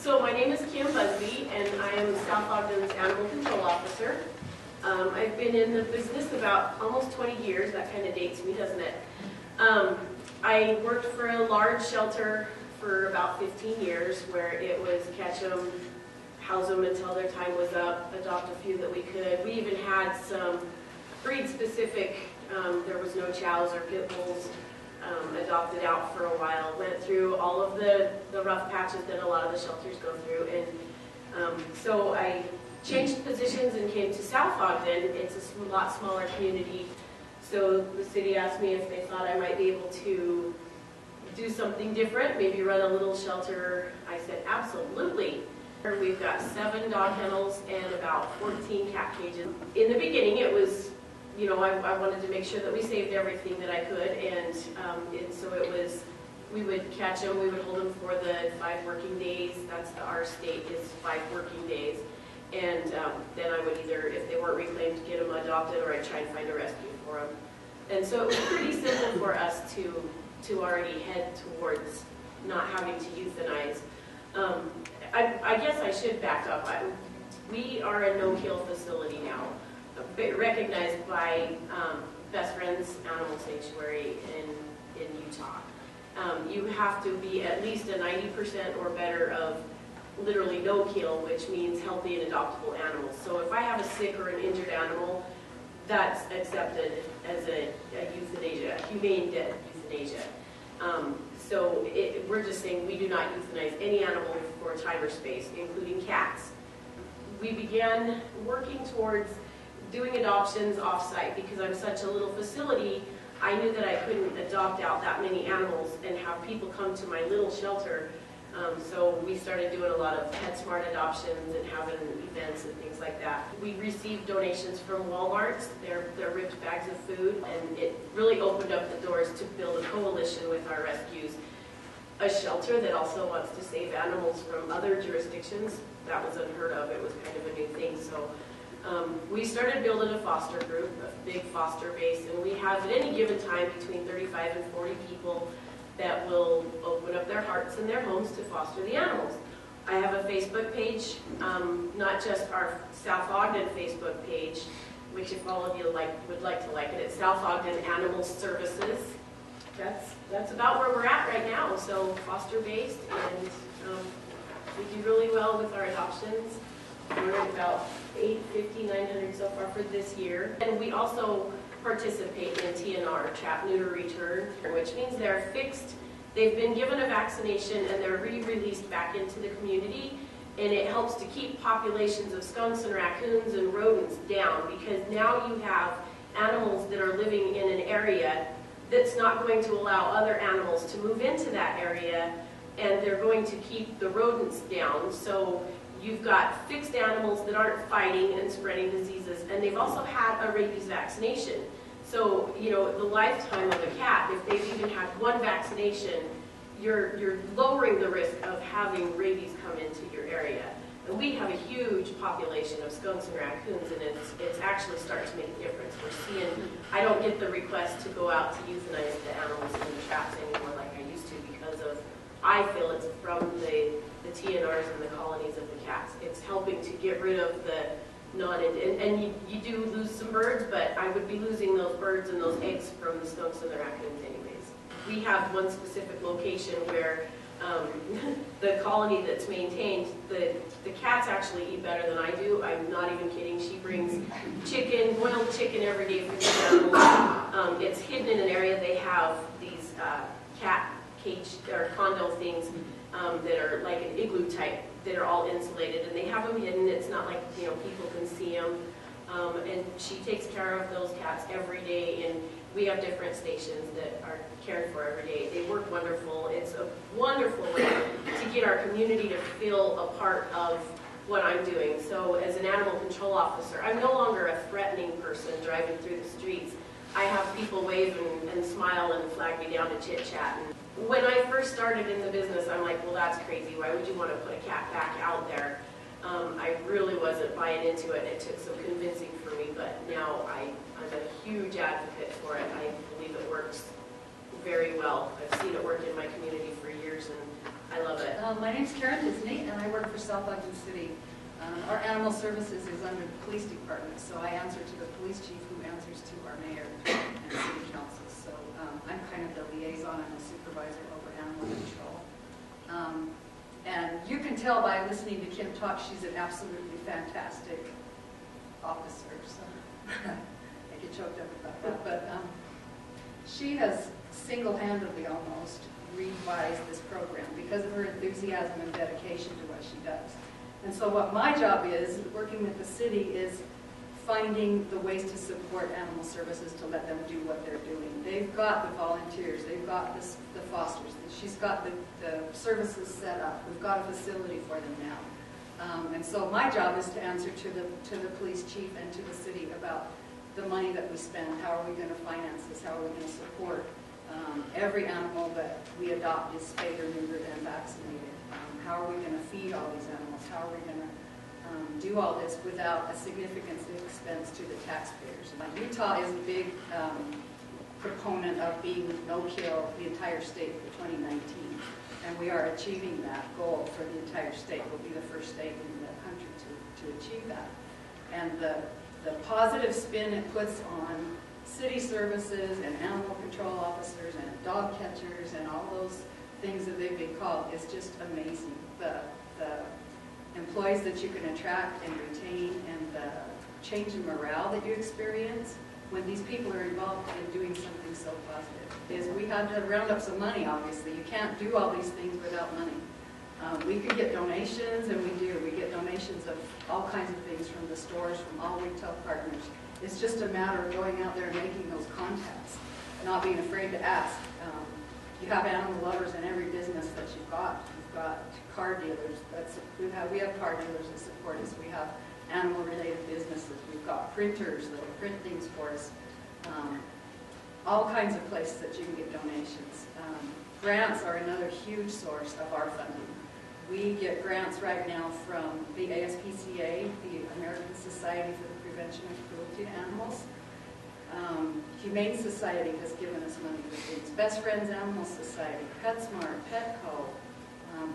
So my name is Kim Busby, and I am South Ogden's Animal Control Officer. I've been in the business about almost 20 years. That kind of dates me, doesn't it? I worked for a large shelter for about 15 years, where it was catch them, house them until their time was up, adopt a few that we could. We even had some breed-specific, there was no chows or pit bulls, adopted out for a while. Went through all of the rough patches that a lot of the shelters go through, and so I changed positions and came to South Ogden. It's a lot smaller community, so the city asked me if they thought I might be able to do something different, maybe run a little shelter. I said, absolutely. We've got 7 dog kennels and about 14 cat cages. In the beginning, it was, you know, I wanted to make sure that we saved everything that I could, and so it was, we would catch them, we would hold them for the 5 working days. That's our state is 5 working days. And then I would either, if they weren't reclaimed, get them adopted, or I'd try and find a rescue for them. And so it was pretty simple for us to already head towards not having to euthanize. I guess I should back up. We are a no-kill facility now, recognized by Best Friends Animal Sanctuary in Utah. You have to be at least a 90% or better of literally no kill, which means healthy and adoptable animals. So if I have a sick or an injured animal, that's accepted as a euthanasia, a humane death euthanasia. So we're just saying we do not euthanize any animal for time or space, including cats. We began working towards doing adoptions off-site because I'm such a little facility. I knew that I couldn't adopt out that many animals and have people come to my little shelter. So we started doing a lot of PetSmart adoptions and having events and things like that. We received donations from Walmart, their ripped bags of food, and it really opened up the doors to build a coalition with our rescues. A shelter that also wants to save animals from other jurisdictions. That was unheard of. It was kind of a new thing. So we started building a foster group, a big foster base, and we have at any given time between 35 and 40 people that will open up their hearts and their homes to foster the animals. I have a Facebook page, not just our South Ogden Facebook page, which if all of you would like to like it, it's South Ogden Animal Services. That's about where we're at right now, so foster-based, and we do really well with our adoptions. We're at about 850, 900 so far for this year. And we also participate in TNR, Trap, Neuter, Return, which means they're fixed, they've been given a vaccination, and they're re-released back into the community, and it helps to keep populations of skunks and raccoons and rodents down, because now you have animals that are living in an area that's not going to allow other animals to move into that area, and they're going to keep the rodents down. So you've got fixed animals that aren't fighting and spreading diseases, and they've also had a rabies vaccination. So, you know, the lifetime of a cat, if they've even had 1 vaccination, you're lowering the risk of having rabies come into your area. And we have a huge population of skunks and raccoons, and it's actually starting to make a difference. We're seeing, I don't get the request to go out to euthanize the animals in the traps anymore like I used to, because of, I feel it's from the TNRs and the colonies of the cats. It's helping to get rid of the and you do lose some birds, but I would be losing those birds and those eggs from the skunks and the raccoons anyways. We have one specific location where the colony that's maintained, the cats actually eat better than I do. I'm not even kidding. She brings chicken, boiled chicken every day for the animals. It's hidden in an area. They have these cat cage or condo things that are like an igloo type, that are all insulated, and they have them hidden. It's not like, you know, people can see them. And she takes care of those cats every day, and we have different stations that are cared for every day. They work wonderful. It's a wonderful way to get our community to feel a part of what I'm doing. So as an animal control officer, I'm no longer a threatening person driving through the streets. I have people wave and smile and flag me down to chit-chat. When I first started in the business, I'm like, well, that's crazy. Why would you want to put a cat back out there? I really wasn't buying into it. It took some convincing for me, but now I'm a huge advocate for it. I believe it works very well. I've seen it work in my community for years, and I love it. My name's Karen Disney, and I work for South Ogden City. Our animal services is under the police department, so I answer to the police chief, who answers to our mayor and city council. So I'm kind of the liaison and the supervisor over animal control. And you can tell by listening to Kim talk, she's an absolutely fantastic officer. So I get choked up about that. But she has single-handedly almost revised this program because of her enthusiasm and dedication to what she does. And so what my job is, working with the city, is finding the ways to support animal services to let them do what they're doing. They've got the volunteers, they've got the fosters, she's got the services set up, we've got a facility for them now. And so my job is to answer to the police chief and to the city about the money that we spend, how are we going to finance this, how are we going to support every animal that we adopt is spayed or neutered and vaccinated. How are we going to feed all these animals? How are we going to do all this without a significant expense to the taxpayers? Like Utah is a big proponent of being no-kill the entire state for 2019, and we are achieving that goal for the entire state. We'll be the first state in the country to achieve that. And the positive spin it puts on city services and animal control officers and dog catchers and all those things that they've been called is just amazing. The employees that you can attract and retain and the change in morale that you experience when these people are involved in doing something so positive is we had to round up some money, obviously. You can't do all these things without money. We could get donations, and we do. We get donations of all kinds of things from the stores, from all retail partners. It's just a matter of going out there and making those contacts, not being afraid to ask. You have animal lovers in every business that you've got. You've got car dealers. We have car dealers that support us. We have animal-related businesses. We've got printers that will print things for us. All kinds of places that you can get donations. Grants are another huge source of our funding. We get grants right now from the ASPCA, the American Society for the Prevention of Cruelty to Animals. Humane Society has given us money for things. Best Friends Animal Society, PetSmart, Petco.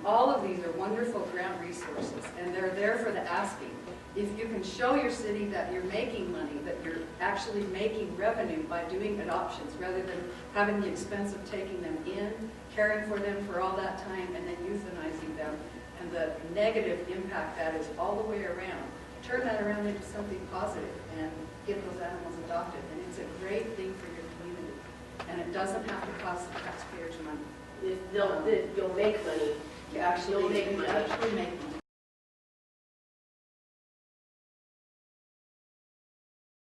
All of these are wonderful grant resources, and they're there for the asking. If you can show your city that you're making money, that you're actually making revenue by doing adoptions rather than having the expense of taking them in, caring for them for all that time, and then euthanizing them, and the negative impact that is all the way around, turn that around into something positive and get those animals adopted. And it's a great thing for your community. And it doesn't have to cost the taxpayers money. You'll make money. You actually make